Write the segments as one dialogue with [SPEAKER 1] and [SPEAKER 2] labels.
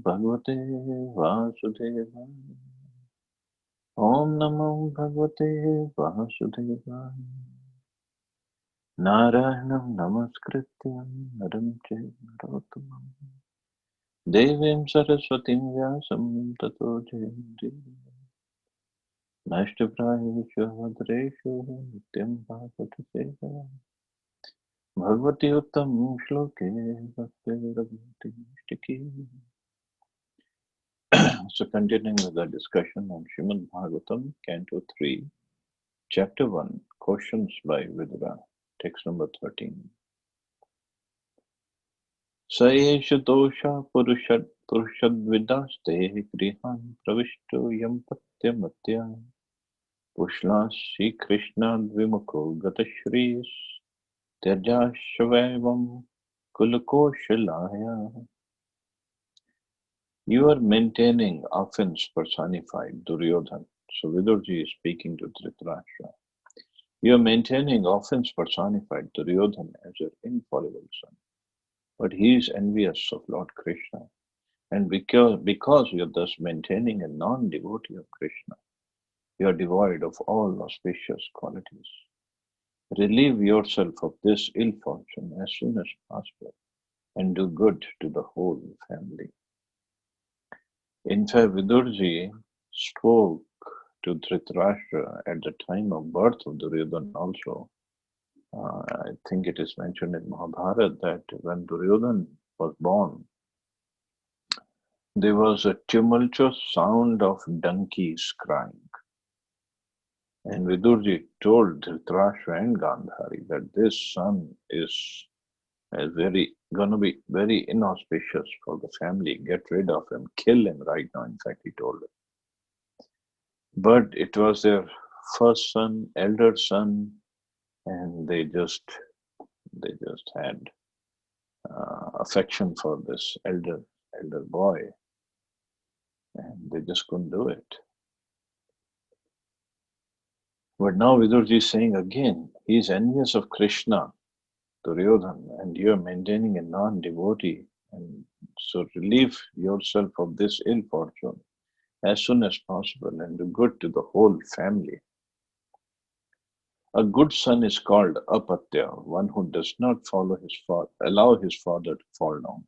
[SPEAKER 1] Bhagavate Vasudevaya. Om Namo Bhagavate Vasudevaya. Narayanam Namaskrityam Naram Chaiva Narottamam Devim Saraswatim Vyasam Tato Jayante Nashtaprayeshu Bhadreshu Nityam Bhagavata Sevaya Bhagavati Uttam Shloke Bhakti Raghavati Nishtiki. So continuing with the discussion on Srimad Bhagavatam, Canto 3, Chapter 1, Questions by Vidura, text number 13. Sayesha dosha purushadvidaste grihan pravishto yam patyamatya pushlas Sri Krishna dvimukho gatashris tyajashvavam kulakoshalaya. You are maintaining offense personified, Duryodhan. So Vidurji is speaking to Dhritarashtra. You are maintaining offense personified, Duryodhan, as your infallible son. But he is envious of Lord Krishna. And because you are thus maintaining a non-devotee of Krishna, you are devoid of all auspicious qualities. Relieve yourself of this ill fortune as soon as possible and do good to the whole family. In fact, Vidurji spoke to Dhritarashtra at the time of birth of Duryodhana also. I think it is mentioned in Mahabharata that when Duryodhana was born, there was a tumultuous sound of donkeys crying. And Vidurji told Dhritarashtra and Gandhari that this son is going to be very inauspicious for the family. Get rid of him, kill him right now. In fact, he told them. But it was their first son, elder son, and they just had affection for this elder boy, and they just couldn't do it. But now Vidurji is saying again, he is envious of Krishna, Duryodhana, and you are maintaining a non-devotee, and so relieve yourself of this ill fortune as soon as possible and do good to the whole family. A good son is called apatya, one who does not allow his father to fall down.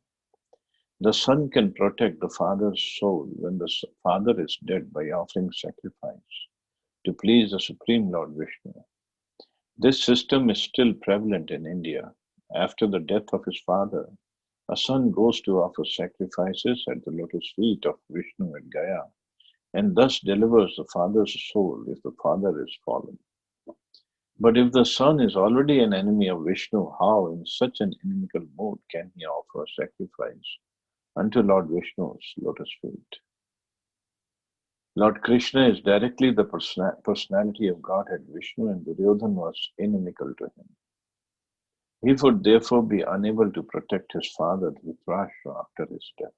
[SPEAKER 1] The son can protect the father's soul when the father is dead by offering sacrifice to please the Supreme Lord Vishnu. This system is still prevalent in India. After the death of his father, a son goes to offer sacrifices at the lotus feet of Vishnu at Gaya, and thus delivers the father's soul if the father is fallen. But if the son is already an enemy of Vishnu, how in such an inimical mood can he offer sacrifice unto Lord Vishnu's lotus feet? Lord Krishna is directly the personality of Godhead Vishnu, and Duryodhana was inimical to him. He would therefore be unable to protect his father Dhritarashtra after his death.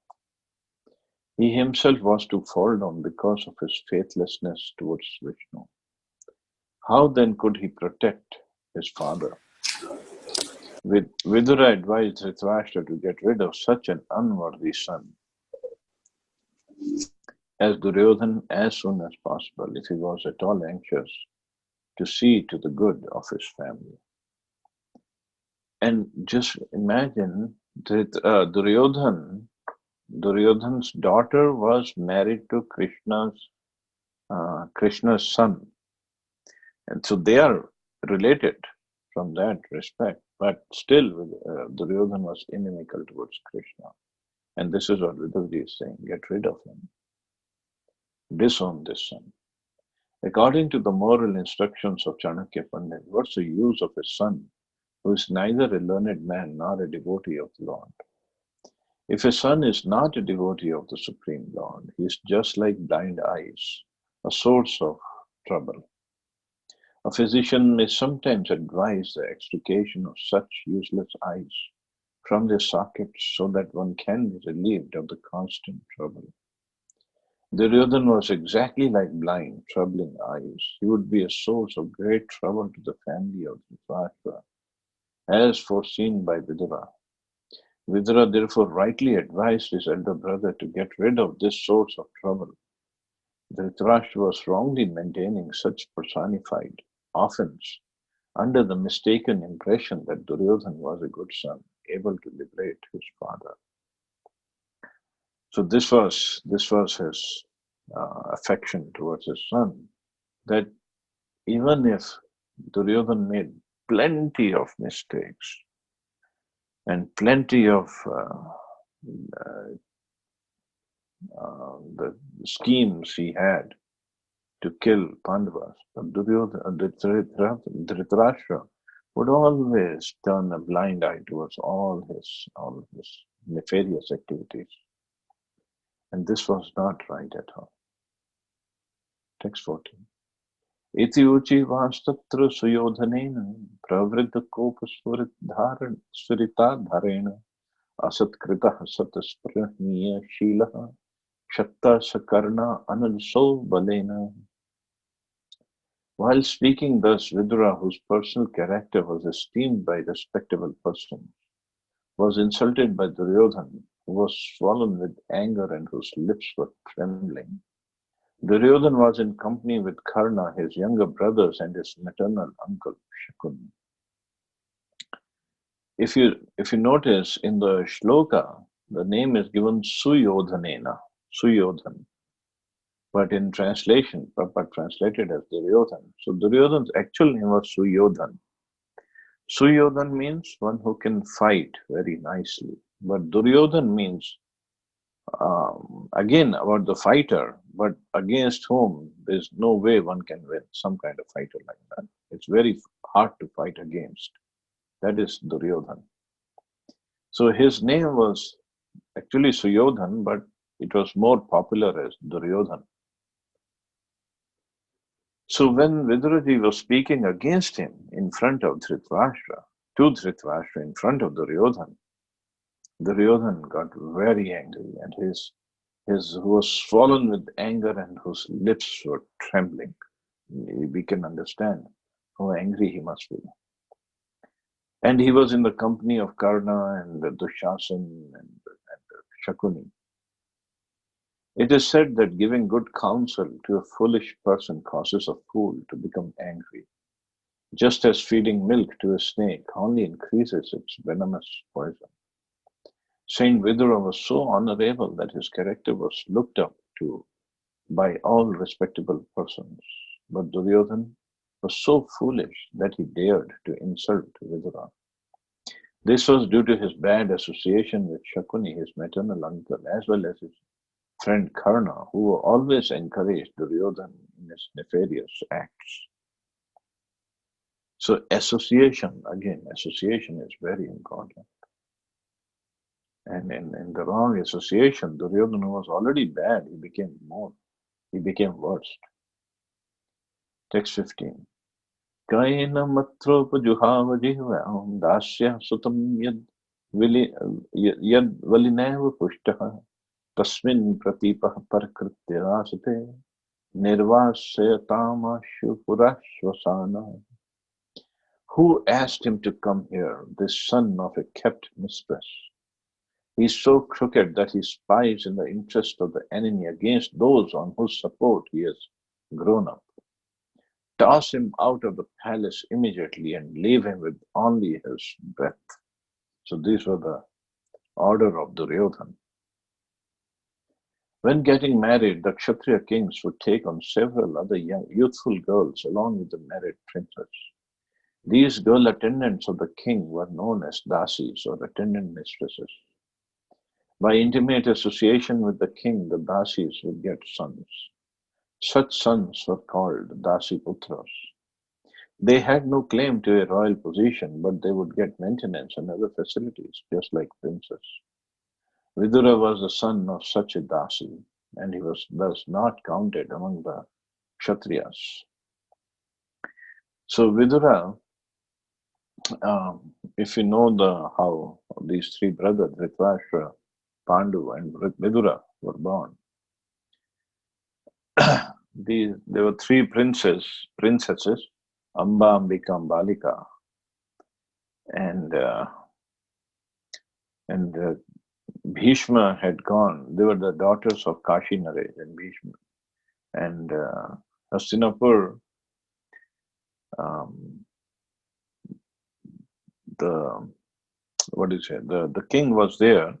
[SPEAKER 1] He himself was to fall down because of his faithlessness towards Vishnu. How then could he protect his father? Vidura advised Dhritarashtra to get rid of such an unworthy son as Duryodhana as soon as possible, if he was at all anxious to see to the good of his family. And just imagine that Duryodhana's daughter was married to Krishna's son. And so they are related from that respect, but still Duryodhana was inimical towards Krishna. And this is what Vidurji is saying, get rid of him. Disown this son. According to the moral instructions of Chanakya Pandit, what's the use of a son who is neither a learned man nor a devotee of the Lord? If a son is not a devotee of the Supreme Lord, he is just like blind eyes, a source of trouble. A physician may sometimes advise the extrication of such useless eyes from their sockets so that one can be relieved of the constant trouble. Duryodhana was exactly like blind, troubling eyes. He would be a source of great trouble to the family of Dhritarashtra, as foreseen by Vidura. Vidura therefore rightly advised his elder brother to get rid of this source of trouble. Dhritarashtra was wrongly maintaining such personified offense under the mistaken impression that Duryodhana was a good son, able to liberate his father. So this was his affection towards his son. That even if Duryodhana made plenty of mistakes and plenty of the schemes he had to kill Pandavas, but Dhritarashtra would always turn a blind eye towards all his nefarious activities. And this was not right at all. Text 14. इति उचिवांस्तत्र सुयोधनेन प्रवृद्धकोपस्फुरिताधरेण असत्कृतः सतस्पृहणीयशीलः क्षत्तः सकर्णा अनलसो balena. While speaking thus, Vidura, whose personal character was esteemed by respectable persons, was insulted by Duryodhana, who was swollen with anger and whose lips were trembling. Duryodhana was in company with Karna, his younger brothers, and his maternal uncle Shakuni. If you notice in the shloka, the name is given Suyodhanena, Suyodhan. But in translation, Prabhupada translated as Duryodhana. So Duryodhana's actual name was Suyodhan. Suyodhan means one who can fight very nicely. But Duryodhana means, again, about the fighter, but against whom there's no way one can win, some kind of fighter like that. It's very hard to fight against. That is Duryodhana. So his name was actually Suyodhan, but it was more popular as Duryodhana. So when Viduraji was speaking against him in front of Dhritarashtra, to Dhritarashtra in front of Duryodhana, Duryodhana got very angry and his who was swollen with anger and whose lips were trembling. We can understand how angry he must be. And he was in the company of Karna and Dushasan and Shakuni. It is said that giving good counsel to a foolish person causes a fool to become angry, just as feeding milk to a snake only increases its venomous poison. Saint Vidura was so honorable that his character was looked up to by all respectable persons. But Duryodhana was so foolish that he dared to insult Vidura. This was due to his bad association with Shakuni, his maternal uncle, as well as his friend Karna, who always encouraged Duryodhana in his nefarious acts. So association is very important. And in the wrong association, Duryodhana was already bad, he became worse. Text 15. Kaina matropajuhava jihvam dasya sutam yad valineva pushtaha tasmin pratipah parkritya rasate nirvasayatamashu purashvasana. Who asked him to come here, this son of a kept mistress? He is so crooked that he spies in the interest of the enemy against those on whose support he has grown up. Toss him out of the palace immediately and leave him with only his breath. So these were the order of Duryodhana. When getting married, the Kshatriya kings would take on several other young, youthful girls along with the married princess. These girl attendants of the king were known as dasis or attendant mistresses. By intimate association with the king, the dasis would get sons. Such sons were called dasiputras. They had no claim to a royal position, but they would get maintenance and other facilities, just like princes. Vidura was the son of such a dasi, and he was thus not counted among the Kshatriyas. So Vidura, if you know how these three brothers, Dhritarashtra, Pandu, and Vidura were born, there were three princesses, Amba, Ambika, and Balika, and And Bhishma had gone. They were the daughters of Kashi Naresh and Bhishma. And Hastinapur, um, the what do you say? The king was there,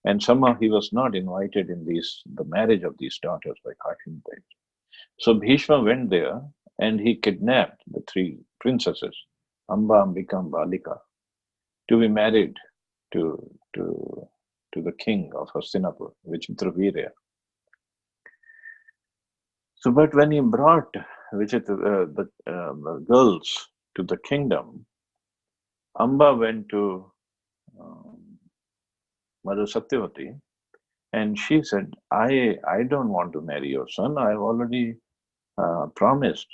[SPEAKER 1] and somehow he was not invited in the marriage of these daughters by Kashi Naresh. So Bhishma went there, and he kidnapped the three princesses, Amba, Ambika, and Balika, to be married to to to the king of Hastinapur, Vichitravirya. So, but when he brought the girls to the kingdom, Amba went to um, Mother Satyavati, and she said, I don't want to marry your son. I've already promised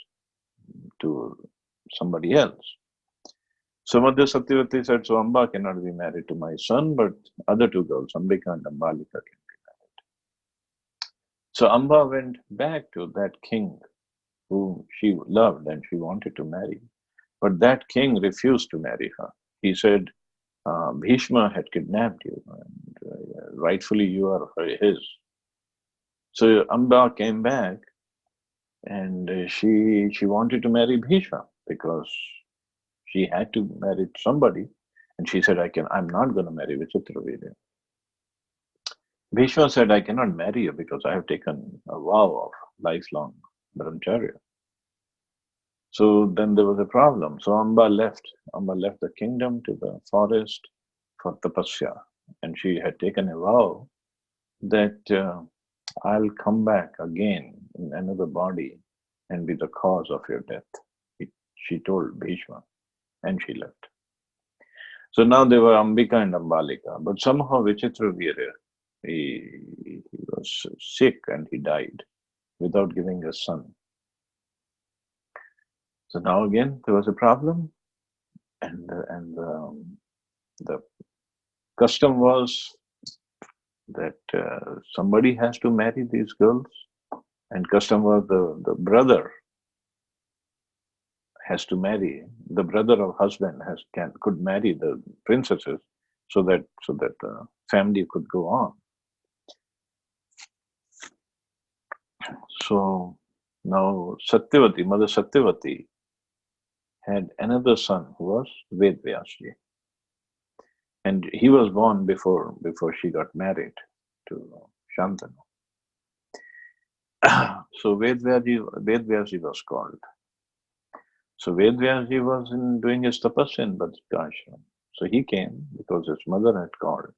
[SPEAKER 1] to somebody else." So Mother Satyavati said, "So Amba cannot be married to my son, but other two girls, Ambika and Ambalika, can be married." So Amba went back to that king whom she loved and she wanted to marry. But that king refused to marry her. He said, Bhishma had kidnapped you, and rightfully you are his. So Amba came back, and she wanted to marry Bhishma because she had to marry somebody, and she said, I'm not going to marry Vichitravirya." Bhishma said, "I cannot marry you because I have taken a vow of lifelong brahmacharya." So then there was a problem. So Amba left. Amba left the kingdom to the forest for tapasya, and she had taken a vow that I'll come back again in another body and be the cause of your death. She told Bhishma, and she left. So now they were Ambika and Ambalika, but somehow Vichitravirya, he was sick and he died without giving a son. So now again there was a problem, and the custom was that somebody has to marry these girls, and custom was the brother has to marry the brother of husband could marry the princesses so that the family could go on. So now Satyavati, Mother Satyavati, had another son who was Vedvyasji, and he was born before she got married to Shantanu. So Vedvyasji was called. So Vedvyasji was doing his tapasya in Badrika ashram. So he came because his mother had called.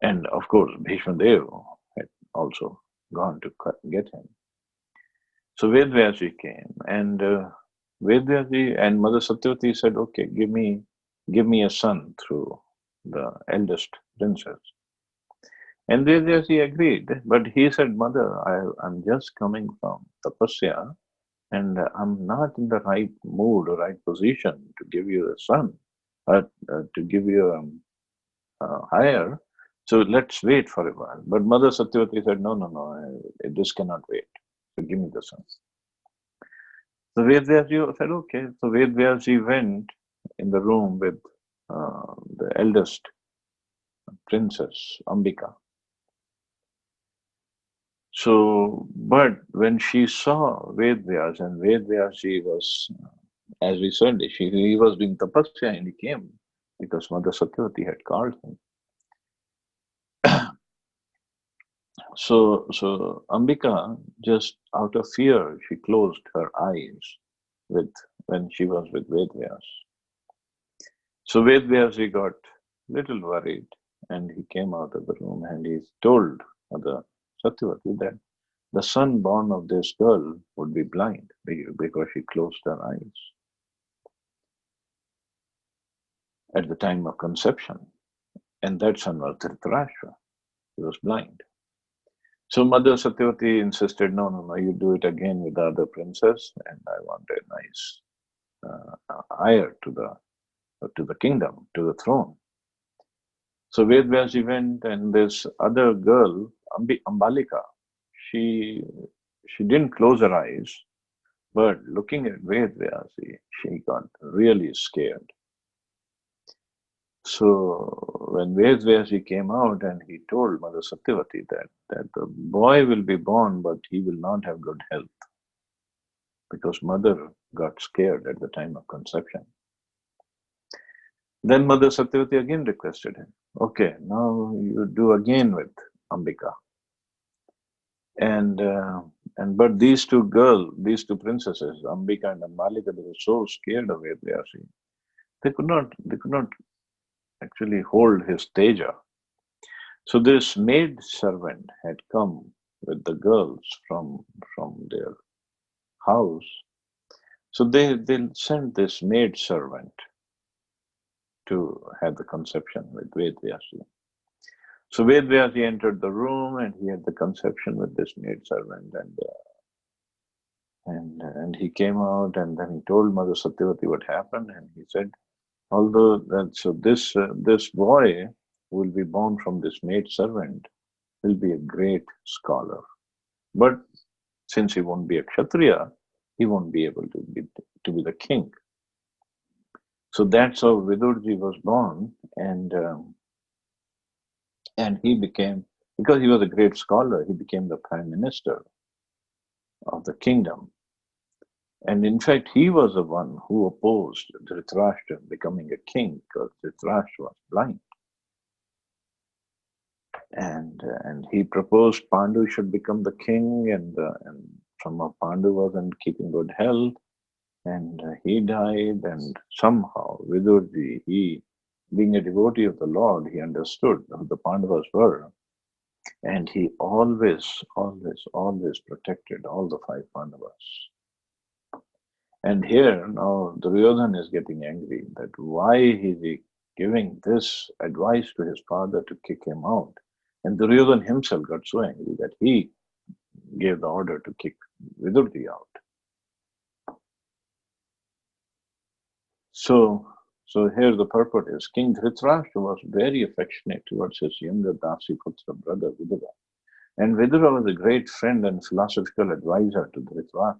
[SPEAKER 1] And of course, Bhishma Dev had also gone to get him. So Vedvyasji came, and Vedvyasji and Mother Satyavati said, "Okay, give me a son through the eldest princess." And Vedvyasji agreed, but he said, "Mother, I'm just coming from tapasya, and I'm not in the right mood or right position to give you a son, to give you a hire. So let's wait for a while." But Mother Satyavati said, "No, no, no, this cannot wait. So give me the son." So Vedvyasji said, "Okay." So Vedvyasji went in the room with the eldest princess, Ambika. So, but when she saw Vedvyas, and Vedvyasji was, as we said, he was doing tapasya and he came because Mother Satyavati had called him. So Ambika, just out of fear, she closed her eyes with when she was with Vedvyas. So Vedvyasji got little worried, and he came out of the room and he told Mother Satyavati that the son born of this girl would be blind because she closed her eyes at the time of conception. And that son was Dhritarashtra. He was blind. So Mother Satyavati insisted, "No, no, no, you do it again with the other princess, and I want a nice heir to the kingdom, to the throne." So Vedvyasji went, and this other girl, Ambalika, she she didn't close her eyes, but looking at Vedvyasji, she got really scared. So when Vedvyasi came out and he told Mother Satyavati that the boy will be born, but he will not have good health because mother got scared at the time of conception. Then Mother Satyavati again requested him, okay, now you do again with Ambika. And but these two princesses, Ambika and Ambalika, they were so scared of Vedvyasi. They could not actually hold his teja. So this maid servant had come with the girls from their house. So they sent this maid servant to have the conception with Vedvyasi. So Vedvyasi entered the room and he had the conception with this maid servant, and he came out and then he told Mother Satyavati what happened, and he said, although that so this boy who will be born from this maid servant will be a great scholar, but since he won't be a kshatriya, he won't be able to be the king. So that's how Vidurji was born, and he became, because he was a great scholar, he became the prime minister of the kingdom. And in fact, he was the one who opposed Dhritarashtra becoming a king because Dhritarashtra was blind. And he proposed Pandu should become the king, and Brahma Pandu wasn't keeping good health, and he died. And somehow Vidurji, he being a devotee of the Lord, he understood who the Pandavas were, and he always protected all the five Pandavas. And here now Duryodhana is getting angry that why is he giving this advice to his father to kick him out? And Duryodhana himself got so angry that he gave the order to kick Vidurji out. So here the purport is King Dhritarashtra was very affectionate towards his younger Dasiputra brother Vidura. And Vidura was a great friend and philosophical advisor to Dhritarashtra.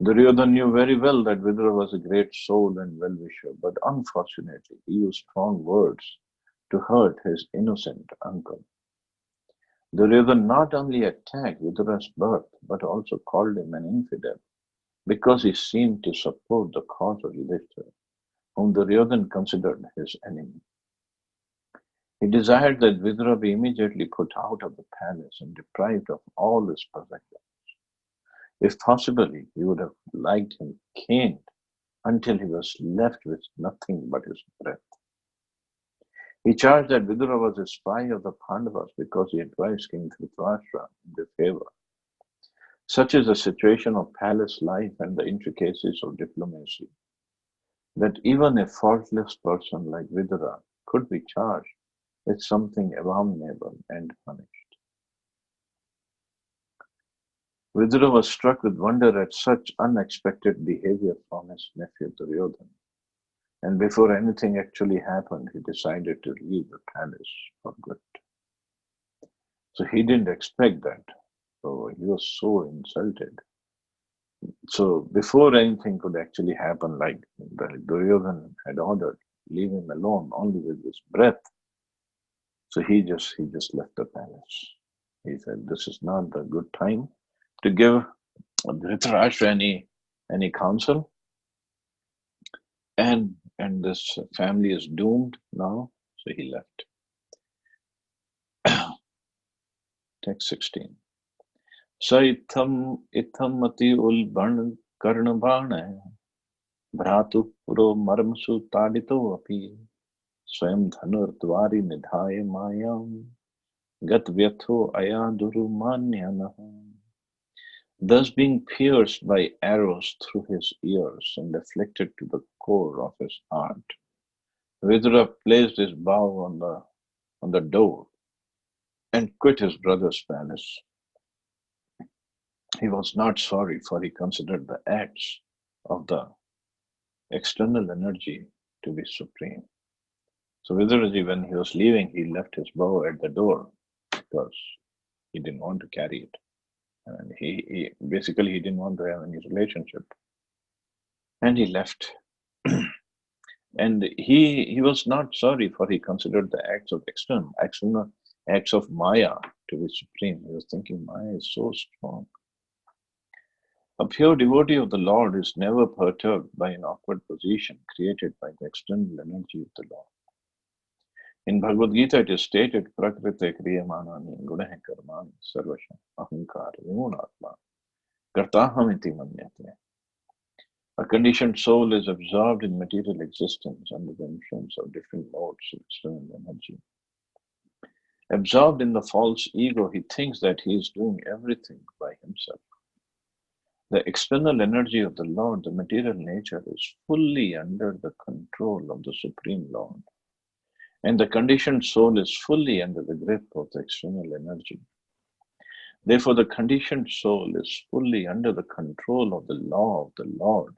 [SPEAKER 1] Duryodhana knew very well that Vidura was a great soul and well-wisher, but unfortunately he used strong words to hurt his innocent uncle. Duryodhana not only attacked Vidura's birth, but also called him an infidel because he seemed to support the cause of Yudhishthira, whom Duryodhana considered his enemy. He desired that Vidura be immediately put out of the palace and deprived of all his possessions. If possible, he would have liked him caned until he was left with nothing but his breath. He charged that Vidura was a spy of the Pandavas because he advised King Dhritarashtra in their favor. Such is the situation of palace life and the intricacies of diplomacy, that even a faultless person like Vidura could be charged with something abominable and punished. Vidura was struck with wonder at such unexpected behavior from his nephew Duryodhana, and before anything actually happened, he decided to leave the palace for good. So he didn't expect that. So he was so insulted. So before anything could actually happen, like Duryodhana had ordered, leave him alone only with his breath. So he just left the palace. He said, "This is not the good time to give Dhritarashtra any counsel, and this family is doomed now." So he left. Text 16. Sa itam mati ulban karnabana bhratu puro marmsu tadito api swayam dhanur dwari nidhaya mayam gat vyatho ayaduru manyanaha. Thus being pierced by arrows through his ears and afflicted to the core of his heart, Vidura placed his bow on the door and quit his brother's palace. He was not sorry, for he considered the acts of the external energy to be supreme. So Viduraji, when he was leaving, he left his bow at the door because he didn't want to carry it. And he basically he didn't want to have any relationship. And he left. And he was not sorry, for he considered the acts of external acts of Maya to be supreme. He was thinking, Maya is so strong. A pure devotee of the Lord is never perturbed by an awkward position created by the external energy of the Lord. In Bhagavad Gita, it is stated, Prakrite kriyamanani gunahe karmani sarvasham ahankara vimunatma kartahamiti manyate. A conditioned soul is absorbed in material existence under the influence of different modes of external energy. Absorbed in the false ego, he thinks that he is doing everything by himself. The external energy of the Lord, the material nature, is fully under the control of the Supreme Lord. And the conditioned soul is fully under the grip of the external energy. Therefore, the conditioned soul is fully under the control of the law of the Lord.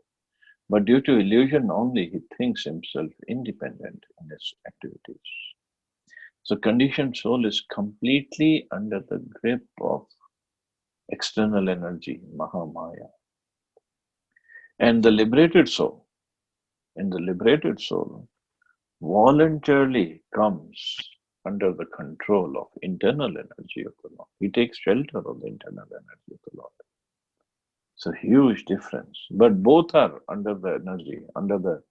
[SPEAKER 1] But due to illusion only, he thinks himself independent in his activities. So, conditioned soul is completely under the grip of external energy, Mahamaya. And the liberated soul, voluntarily comes under the control of internal energy of the Lord. He takes shelter of the internal energy of the Lord. It's a huge difference. But both are under the energy, under the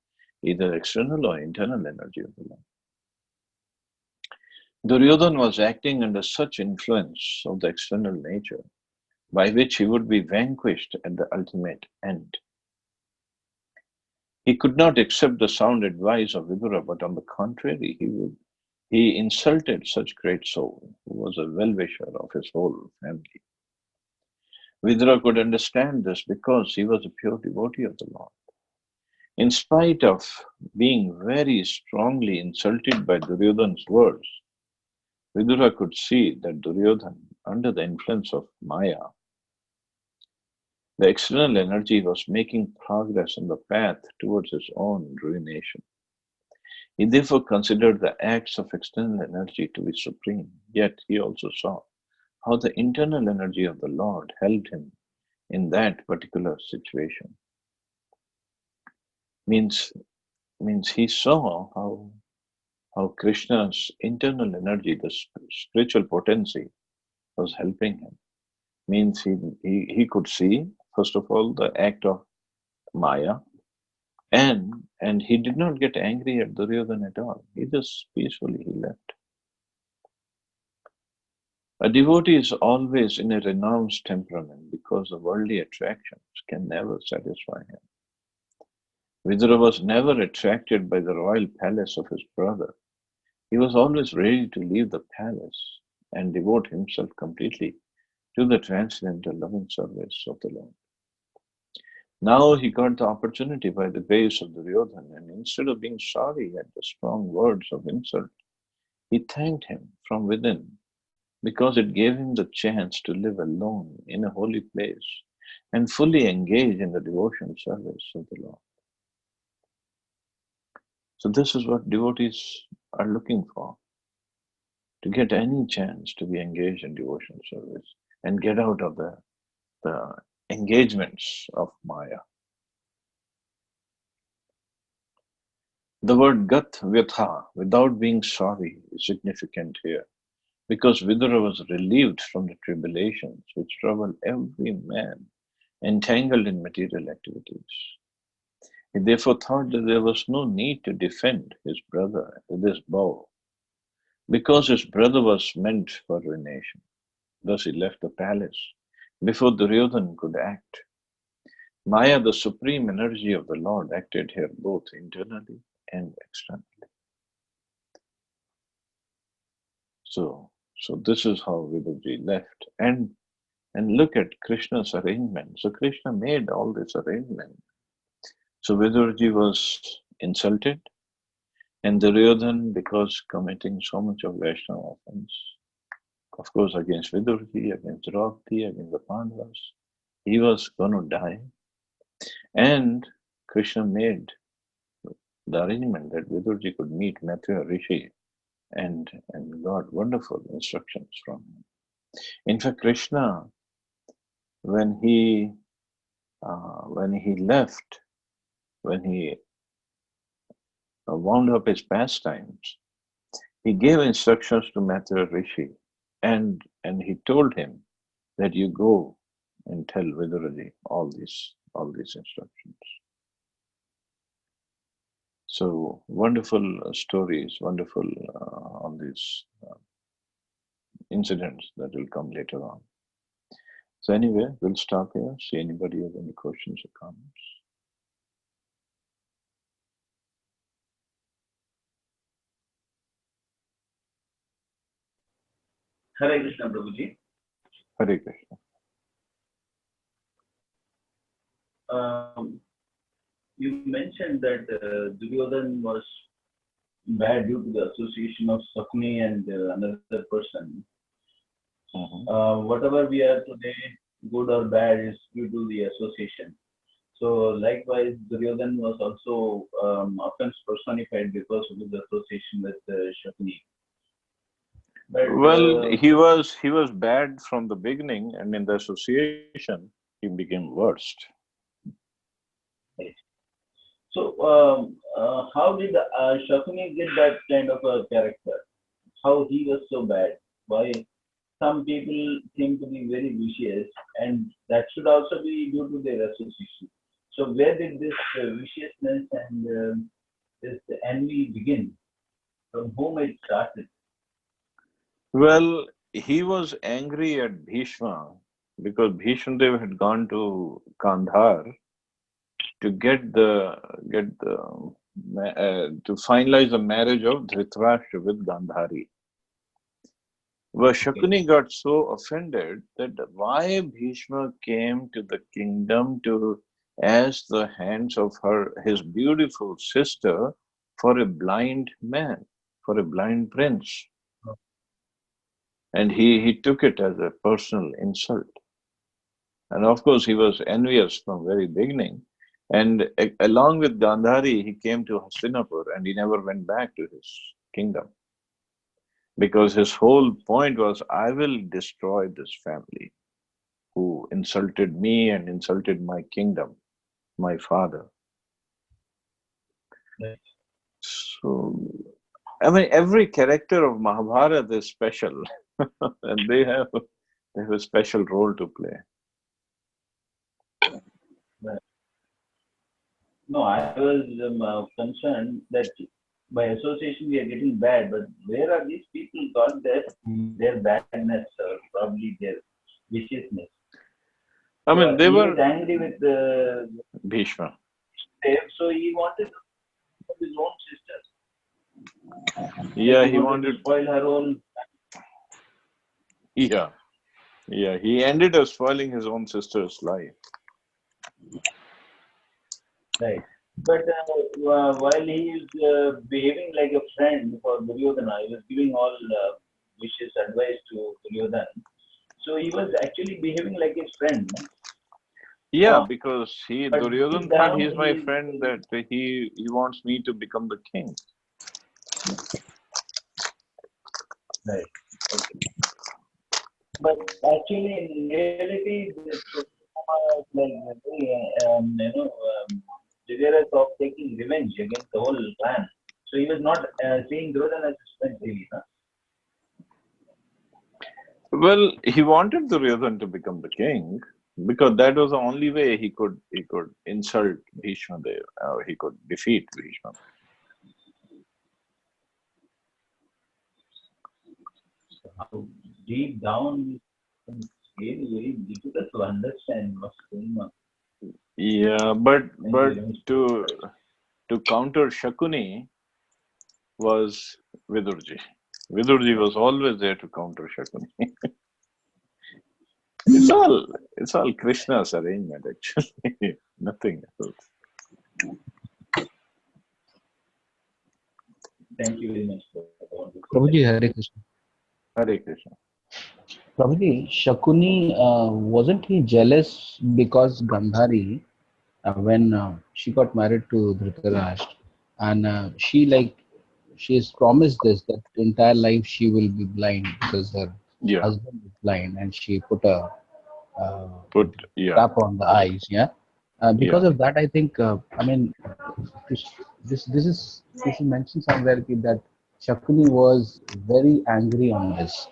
[SPEAKER 1] either external or internal energy of the Lord. Duryodhana was acting under such influence of the external nature by which he would be vanquished at the ultimate end. He could not accept the sound advice of Vidura, but on the contrary, he insulted such great soul, who was a well-wisher of his whole family. Vidura could understand this because he was a pure devotee of the Lord. In spite of being very strongly insulted by Duryodhana's words, Vidura could see that Duryodhana, under the influence of Maya, the external energy, was making progress on the path towards his own ruination. He therefore considered the acts of external energy to be supreme, yet he also saw how the internal energy of the Lord helped him in that particular situation. Means he saw how Krishna's internal energy, the spiritual potency, was helping him. Means he could see, first of all, the act of Maya, and he did not get angry at Duryodhana at all. He just peacefully he left. A devotee is always in a renounced temperament because the worldly attractions can never satisfy him. Vidura was never attracted by the royal palace of his brother. He was always ready to leave the palace and devote himself completely to the transcendental loving service of the Lord. Now he got the opportunity by the grace of Duryodhana, and instead of being sorry at the strong words of insult, he thanked him from within because it gave him the chance to live alone in a holy place and fully engage in the devotion service of the Lord. So this is what devotees are looking for, to get any chance to be engaged in devotion service and get out of the engagements of Maya. The word gat vyatha, without being sorry, is significant here, because Vidura was relieved from the tribulations which trouble every man entangled in material activities. He therefore thought that there was no need to defend his brother with his bow, because his brother was meant for ruination. Thus he left the palace before Duryodhana could act. Maya, the supreme energy of the Lord, acted here both internally and externally. So this is how Vidurji left. And look at Krishna's arrangement. So Krishna made all this arrangement. So Vidurji was insulted, and Duryodhana, because committing so much of Vaishnava offense, of course against Vidurji, against Draupadi, against the Pandavas, he was going to die. And Krishna made the arrangement that Vidurji could meet Mathura Rishi and got wonderful instructions from him. In fact, Krishna, when he left, when he wound up his pastimes, he gave instructions to Maitreya Rishi, and he told him that you go and tell Viduraji all these instructions. So wonderful stories, wonderful all these incidents that will come later on. So anyway, we'll stop here. See anybody have any questions or comments?
[SPEAKER 2] Hare Krishna, Prabhuji.
[SPEAKER 1] Hare Krishna.
[SPEAKER 2] You mentioned that Duryodhan was bad due to the association of Sakni and another person. Whatever we are today, good or bad, is due to the association. So likewise, Duryodhan was also offense personified because of his association with Shakuni.
[SPEAKER 1] But, well, he was bad from the beginning, and in the association, he became worst.
[SPEAKER 2] Right. So, how did Shakuni get that kind of a character? How he was so bad? Why? Some people seem to be very vicious, and that should also be due to their association. So, where did this viciousness and this envy begin? From whom it started?
[SPEAKER 1] Well, he was angry at Bhishma because Bhishma Dev had gone to Kandhar to to finalize the marriage of Dhritarashtra with Gandhari. Well, Shakuni got so offended that why Bhishma came to the kingdom to ask the hands of his beautiful sister for a blind man, for a blind prince. And he took it as a personal insult. And of course, he was envious from very beginning. And along with Gandhari, he came to Hastinapur and he never went back to his kingdom. Because his whole point was, I will destroy this family who insulted me and insulted my kingdom, my father.
[SPEAKER 2] Right.
[SPEAKER 1] So, I mean, every character of Mahabharata is special, and they have a special role to play.
[SPEAKER 2] Right. No, I was concerned that by association we are getting bad, but where are these people got their badness or probably their viciousness?
[SPEAKER 1] I mean, they were
[SPEAKER 2] was angry with the
[SPEAKER 1] Bhishma.
[SPEAKER 2] So he wanted his own sister.
[SPEAKER 1] Yeah, he wanted
[SPEAKER 2] to spoil her own.
[SPEAKER 1] Yeah, he ended up spoiling his own sister's life.
[SPEAKER 2] Right. But while he is behaving like a friend for Duryodhana, he was giving all vicious advice to Duryodhana. So he was actually behaving like his friend.
[SPEAKER 1] Yeah, because Duryodhana thought he's my friend, that he wants me to become the king.
[SPEAKER 2] Right. Okay. But actually, in reality, Vidura of taking revenge against the whole clan. So he was not seeing Duryodhana as his friend, really. Huh?
[SPEAKER 1] Well, he wanted Duryodhana to become the king because that was the only way he could insult Bhishma Dev, he could defeat Bhishma.
[SPEAKER 2] How deep down it's really very difficult to understand what's going on.
[SPEAKER 1] Yeah, but to counter Shakuni was Vidurji. Vidurji was always there to counter Shakuni. It's all Krishna's arrangement, actually. Nothing else.
[SPEAKER 2] Thank you very much.
[SPEAKER 3] Prabhuji, Hare Krishna.
[SPEAKER 1] Hare Krishna.
[SPEAKER 3] Prabhuji, Shakuni, wasn't he jealous because Gandhari, when she got married to Dhritarashtra, and she has promised this, that entire life she will be blind because her husband is blind, and she put a tap on the eyes, because of that, I think, this is mentioned somewhere that Shakuni was very angry on this,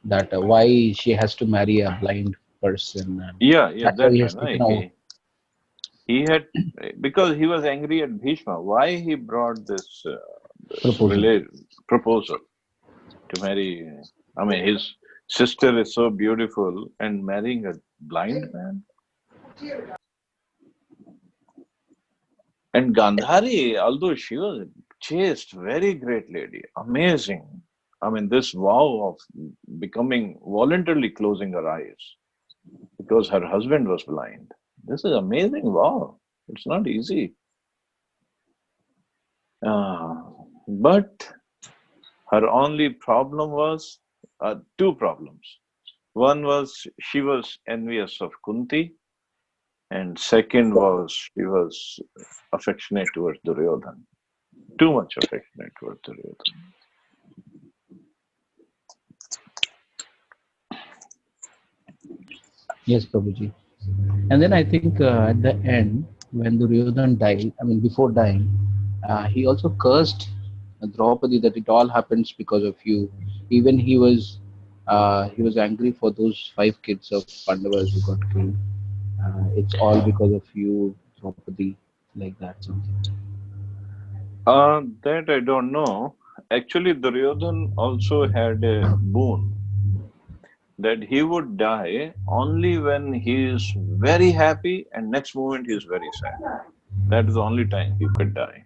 [SPEAKER 3] that why she has to marry a blind person, and
[SPEAKER 1] Yeah, yeah,
[SPEAKER 3] that's why
[SPEAKER 1] that
[SPEAKER 3] he
[SPEAKER 1] way.
[SPEAKER 3] has
[SPEAKER 1] No?
[SPEAKER 3] taken out
[SPEAKER 1] He had, because he was angry at Bhishma. Why he brought this
[SPEAKER 3] proposal.
[SPEAKER 1] proposal to marry? I mean, his sister is so beautiful, and marrying a blind man. And Gandhari, although she was chaste, very great lady, amazing. I mean, this vow of becoming voluntarily closing her eyes because her husband was blind. This is amazing vow. It's not easy. Uh, but her only problem was two problems. One was she was envious of Kunti, and second was she was affectionate towards Duryodhan. Too much affectionate towards Duryodhan.
[SPEAKER 3] Yes, Prabhuji. And then I think at the end, when Duryodhan died, I mean before dying, he also cursed Draupadi that it all happens because of you. Even he was angry for those 5 kids of Pandavas who got killed. It's all because of you, Draupadi, like that something.
[SPEAKER 1] That I don't know. Actually, Duryodhan also had a boon that he would die only when he is very happy and next moment he is very sad. That is the only time he could die.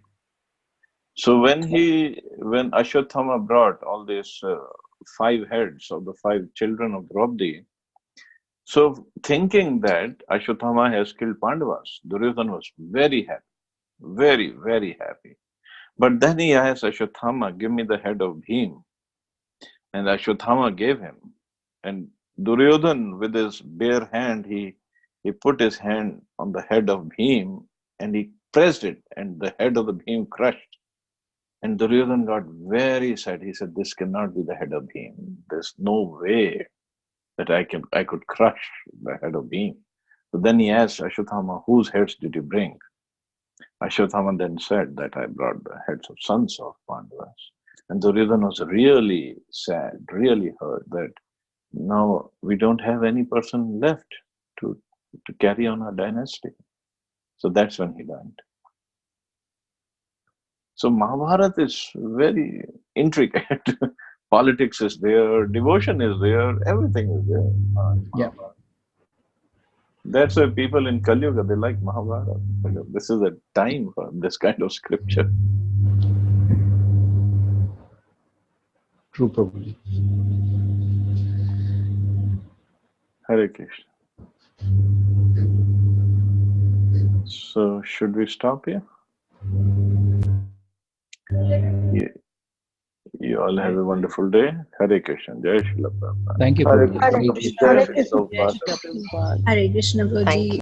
[SPEAKER 1] So when Ashwatthama brought all these 5 heads of the 5 children of Draupadi, so thinking that Ashwatthama has killed Pandavas, Duryodhan was very happy, very, very happy. But then he asked Ashwatthama, give me the head of Bhim. And Ashwatthama gave him. And Duryodhan, with his bare hand, he put his hand on the head of Bhim and he pressed it, and the head of the Bhim crushed. And Duryodhan got very sad. He said, this cannot be the head of Bhim. There's no way that I could crush the head of Bhim. So then he asked Ashwatthama, whose heads did you bring? Ashwatthama then said that I brought the heads of sons of Pandavas. And Duryodhana was really sad, really hurt that now we don't have any person left to, to carry on our dynasty. So that's when he died. So Mahabharata is very intricate. Politics is there, devotion is there, everything is there.
[SPEAKER 3] Yeah,
[SPEAKER 1] That's why people in Kali Yuga, they like Mahabharata. This is a time for this kind of scripture.
[SPEAKER 3] true, Prabhuji.
[SPEAKER 1] Hare Krishna. So, should we stop here? Yeah. You all have a wonderful day. Hare Krishna. Jai Shri Prabhupada.
[SPEAKER 3] Thank you,
[SPEAKER 2] Hare
[SPEAKER 3] Prabhuji.
[SPEAKER 2] Krishna,
[SPEAKER 3] Hare
[SPEAKER 2] Prabhu.
[SPEAKER 3] Krishna.
[SPEAKER 2] Jai
[SPEAKER 4] Hare
[SPEAKER 2] Shri
[SPEAKER 4] Krishna.
[SPEAKER 2] Prabhupada.
[SPEAKER 4] Hare Krishna,
[SPEAKER 5] Thank
[SPEAKER 4] Prabhuji.